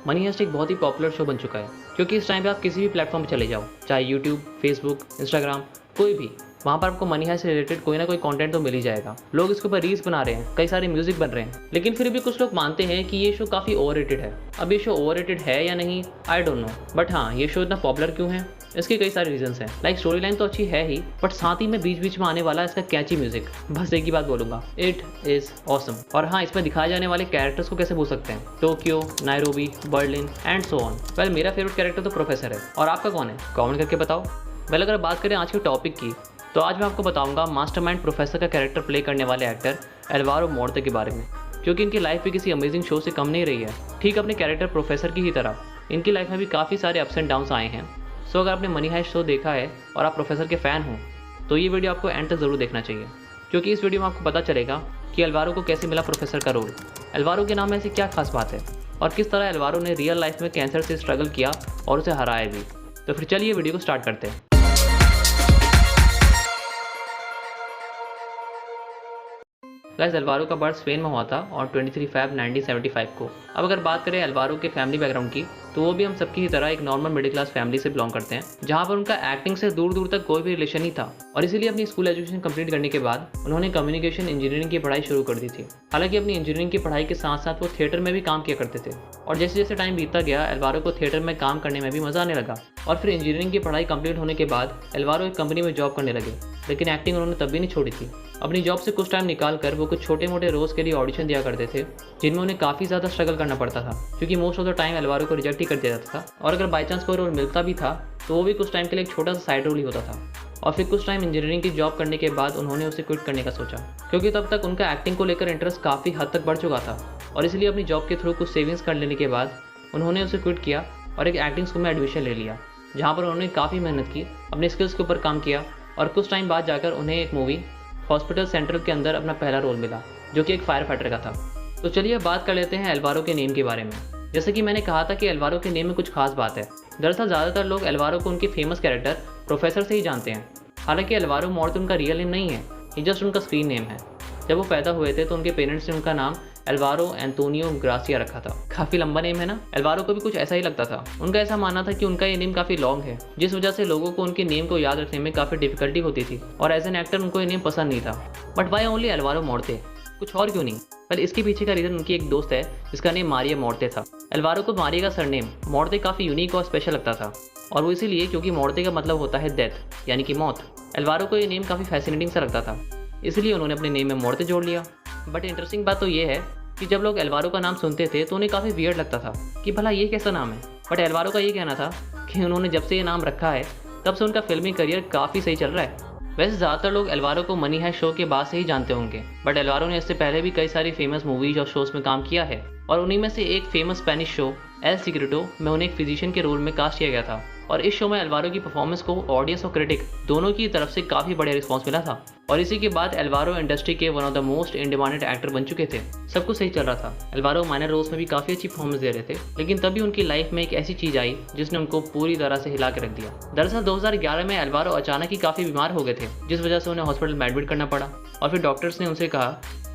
Money haste एक बहुत ही popular show बन चुका है क्योंकि इस टाइम पे आप किसी भी प्लेटफॉर्म पे चले जाओ, चाहे यूट्यूब, फेसबुक, इंस्टाग्राम, कोई भी, वहाँ पर आपको मनी हाइस्ट से रिलेटेड कोई ना कोई कंटेंट तो मिल ही जाएगा। लोग इसके ऊपर रील्स बना रहे हैं, कई सारे म्यूजिक बन रहे हैं, लेकिन फिर भी कुछ लोग मानते हैं कि ये शो काफ़ी ओवररेटेड है। अब ये शो ओवररेटेड है या नहीं, आई डोंट नो, बट हाँ, ये शो इतना पॉपुलर क्यों है, इसके कई सारे रीजंस हैं। लाइक स्टोरी लाइन तो अच्छी है ही, बट साथ ही में बीच बीच में आने वाला इसका कैची म्यूजिक, बस एक ही बात बोलूंगा, इट इज ऑसम। और हाँ, इसमें दिखाए जाने वाले कैरेक्टर्स को कैसे भूल सकते हैं, Tokyo, Nairobi, Berlin and so on. Well, मेरा फेवरेट कैरेक्टर तो प्रोफेसर है, और आपका कौन है, कमेंट करके बताओ। वेल, अगर बात करें आज के टॉपिक की, तो आज मैं आपको बताऊंगा मास्टरमाइंड प्रोफेसर का कैरेक्टर प्ले करने वाले एक्टर एल्वारो मोर्ते के बारे में, क्योंकि इनकी लाइफ भी किसी अमेजिंग शो से कम नहीं रही है। ठीक अपने कैरेक्टर प्रोफेसर की ही तरह इनकी लाइफ में भी काफ़ी सारे अप्स एंड डाउन्स आए हैं। सो अगर आपने मनी हाइस्ट शो देखा है और आप प्रोफेसर के फ़ैन हो, तो ये वीडियो आपको एंड तक ज़रूर देखना चाहिए, क्योंकि इस वीडियो में आपको पता चलेगा कि एल्वारो को कैसे मिला प्रोफेसर का रोल, एल्वारो के नाम में ऐसी क्या खास बात है, और किस तरह एल्वारो ने रियल लाइफ में कैंसर से स्ट्रगल किया और उसे हराया भी। तो फिर चलिए वीडियो को स्टार्ट करते हैं। गाइस, एल्वारो का बर्थ स्पेन में हुआ था और 23 फरवरी 1975 को। अब अगर बात करें एल्वारो के फैमिली बैकग्राउंड की, तो वो भी हम सबकी ही तरह एक नॉर्मल मिडिल क्लास फैमिली से बिलोंग करते हैं, जहाँ पर उनका एक्टिंग से दूर दूर तक कोई भी रिलेशन नहीं था, और इसीलिए अपनी स्कूल एजुकेशन कंप्लीट करने के बाद उन्होंने कम्युनिकेशन इंजीनियरिंग की पढ़ाई शुरू कर दी थी। हालांकि अपनी इंजीनियरिंग की पढ़ाई के साथ साथ वो थिएटर में भी काम किया करते थे, और जैसे जैसे टाइम बीतता गया, एल्वारो को थिएटर में काम करने में भी मजा आने लगा, और फिर इंजीनियरिंग की पढ़ाई कंप्लीट होने के बाद एल्वारो एक कंपनी में जॉब करने लगे। लेकिन एक्टिंग उन्होंने तब भी नहीं छोड़ी थी। अपनी जॉब से कुछ टाइम निकाल कर वो कुछ छोटे मोटे रोल्स के लिए ऑडिशन दिया करते थे, जिनमें उन्हें काफ़ी ज़्यादा स्ट्रगल करना पड़ता था, क्योंकि most of the time Alvaro को रिजेक्ट ही कर दिया जाता था, और अगर बाई चांस कोई रोल मिलता भी था तो वो भी कुछ टाइम के लिए एक छोटा सा साइड रोल ही होता था। और फिर कुछ टाइम इंजीनियरिंग की जॉब करने के बाद उन्होंने उसे क्विट करने का सोचा, क्योंकि तब तक उनका एक्टिंग को लेकर इंटरेस्ट काफ़ी हद तक बढ़ चुका था, और इसलिए अपनी जॉब के थ्रू कुछ सेविंग्स कर लेने के बाद उन्होंने उसे क्विट किया और एक एक्टिंग स्कूल में एडमिशन ले लिया, जहाँ पर उन्होंने काफ़ी मेहनत की, अपने स्किल्स के ऊपर काम किया, और कुछ टाइम बाद जाकर उन्हें एक मूवी हॉस्पिटल सेंट्रल के अंदर अपना पहला रोल मिला, जो कि एक फायर फाइटर का था। तो चलिए अब बात कर लेते हैं एल्वारो के नेम के बारे में। जैसे कि मैंने कहा था कि एल्वारो के नेम में कुछ खास बात है। दरअसल ज़्यादातर लोग एल्वारो को उनके फेमस कैरेक्टर प्रोफेसर से ही जानते हैं। हालांकि एल्वारो मोर्ते उनका रियल नेम नहीं है, ये जस्ट उनका स्क्रीन नेम है। जब वो पैदा हुए थे तो उनके पेरेंट्स ने उनका नाम एल्वारो एंटोनियो ग्रासिया रखा था। काफ़ी लंबा नेम है ना। एल्वारो को भी कुछ ऐसा ही लगता था। उनका ऐसा मानना था कि उनका ये नेम काफ़ी लॉन्ग है, जिस वजह से लोगों को उनके नेम को याद रखने में काफ़ी डिफिकल्टी होती थी, और एज एन एक्टर उनको ये नेम पसंद नहीं था। बट वाई ओनली एल्वारो मोर्ते, कुछ और क्यों नहीं? पर इसके पीछे का रीज़न उनकी एक दोस्त है जिसका नेम मारिया मोर्ते था। एल्वारो को मारिया का सरनेम मोर्ते काफ़ी यूनिक और स्पेशल लगता था, और वो इसीलिए क्योंकि मोर्ते का मतलब होता है डेथ, यानी कि मौत। एल्वारो को ये नेम काफ़ी फैसिनेटिंग सा लगता था, इसलिए उन्होंने अपने नेम में मोर्ते जोड़ लिया। बट इंटरेस्टिंग बात तो ये है कि जब लोग एल्वारो का नाम सुनते थे तो उन्हें काफ़ी वियर्ड लगता था कि भला ये कैसा नाम है। बट एल्वारो का ये कहना था कि उन्होंने जब से ये नाम रखा है तब से उनका फिल्मी करियर काफ़ी सही चल रहा है। वैसे ज़्यादातर लोग एल्वारो को मनी हाइस्ट शो के बाद से ही जानते होंगे, बट एल्वारो ने इससे पहले भी कई सारी फेमस मूवीज और शोज में काम किया है, और उन्हीं में से एक फेमस स्पेनिश शो एल सीक्रेटो में उन्हें एक फिजिशियन के रोल में कास्ट किया गया था। और इस शो में एल्वारो की परफॉर्मेंस को ऑडियंस और क्रिटिक दोनों की तरफ से काफ़ी बढ़िया रिस्पॉन्स मिला था, और इसी के बाद एल्वारो इंडस्ट्री के one of the most in demanded actor बन चुके थे। सब कुछ सही चल रहा था। एल्वारो माइनर रोल्स में भी काफ़ी अच्छी परफॉर्मेंस दे रहे थे, लेकिन तभी उनकी लाइफ में एक ऐसी चीज़ आई जिसने उनको पूरी तरह से हिला के रख दिया। दरअसल 2011 में एल्वारो अचानक ही काफ़ी बीमार हो गए थे, जिस वजह से उन्हें हॉस्पिटल में एडमिट करना पड़ा, और फिर डॉक्टर्स ने उनसे कहा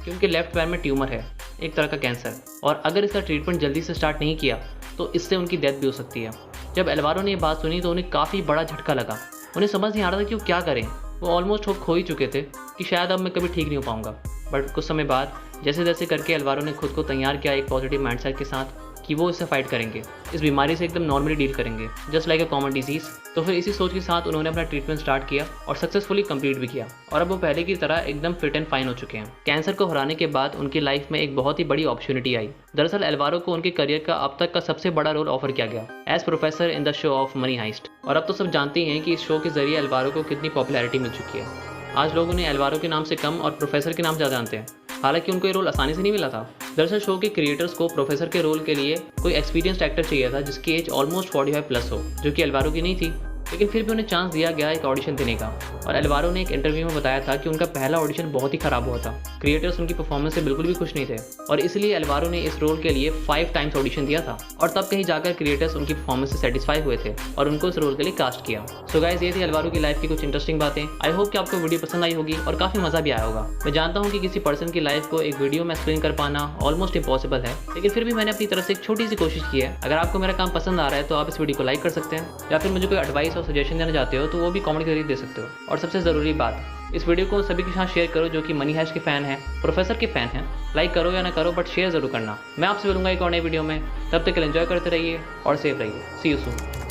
कि उनके लेफ्ट पैर में ट्यूमर है, एक तरह का कैंसर, और अगर इसका ट्रीटमेंट जल्दी से स्टार्ट नहीं किया तो इससे उनकी डेथ भी हो सकती है। जब एल्वारो ने ये बात सुनी तो उन्हें काफ़ी बड़ा झटका लगा। उन्हें समझ नहीं आ रहा था कि वो क्या करें। वो ऑलमोस्ट होप खो ही चुके थे कि शायद अब मैं कभी ठीक नहीं हो पाऊंगा। बट कुछ समय बाद जैसे जैसे करके एल्वारो ने खुद को तैयार किया एक पॉजिटिव माइंडसेट के साथ कि वो इससे फाइट करेंगे, इस बीमारी से एकदम नॉर्मली डील करेंगे, just like a common disease. तो फिर इसी सोच के साथ उन्होंने अपना ट्रीटमेंट स्टार्ट किया और सक्सेसफुली कंप्लीट भी किया, और अब वो पहले की तरह एकदम फिट एंड फाइन हो चुके हैं। कैंसर को हराने के बाद उनकी लाइफ में एक बहुत ही बड़ी अपॉर्चुनिटी आई। दरअसल एल्वारो को उनके करियर का अब तक का सबसे बड़ा रोल ऑफर किया गया as professor in the show of Money Heist. और अब तो सब जानते हैं कि इस शो के जरिए एल्वारो को कितनी पॉपुलैरिटी मिल चुकी है। आज लोग उन्हें एल्वारो के नाम से कम और प्रोफेसर के नाम ज़्यादा जानते हैं। हालांकि उनको ये रोल आसानी से नहीं मिला था। दरअसल शो के क्रिएटर्स को प्रोफेसर के रोल के लिए कोई एक्सपीरियंस्ड एक्टर चाहिए था जिसकी एज ऑलमोस्ट 45 प्लस हो, जो कि एल्वारो की नहीं थी। लेकिन फिर भी उन्हें चांस दिया गया एक ऑडिशन देने का। और एल्वारो ने एक इंटरव्यू में बताया था कि उनका पहला ऑडिशन बहुत ही खराब हुआ था। क्रिएटर्स उनकी परफॉर्मेंस से बिल्कुल भी खुश नहीं थे और इसलिए एल्वारो ने इस रोल के लिए 5 टाइम्स ऑडिशन दिया था और तब कहीं जाकर क्रिएटर्स उनकी परफॉर्मेंस से सेटिस्फाई हुए थे और उनको इस रोल के लिए कास्ट किया। सो गाइस, ये थी एल्वारो की लाइफ की कुछ इंटरेस्टिंग बातें। आई होप कि आपको वीडियो पसंद आई होगी और काफी मजा भी आया होगा। मैं जानता हूँ कि किसी पर्सन की लाइफ को एक वीडियो में एक्सप्लेन कर पाना ऑलमोस्ट इम्पॉसिबल है, लेकिन फिर भी मैंने अपनी तरफ से एक छोटी सी कोशिश की है। अगर आपको मेरा काम पसंद आ रहा है तो आप इस वीडियो को लाइक कर सकते हैं या फिर मुझे कोई एडवाइस और सजेशन देना चाहते हो तो वो भी कमेंट करके दे सकते हो। और सबसे ज़रूरी बात, इस वीडियो को सभी के साथ शेयर करो जो कि मनी हैश के फ़ैन हैं, प्रोफेसर के फ़ैन हैं। लाइक करो या ना करो बट शेयर ज़रूर करना। मैं आपसे मिलूंगा एक और नई वीडियो में, तब तक एंजॉय करते रहिए और सेफ रहिए। सी यू सून।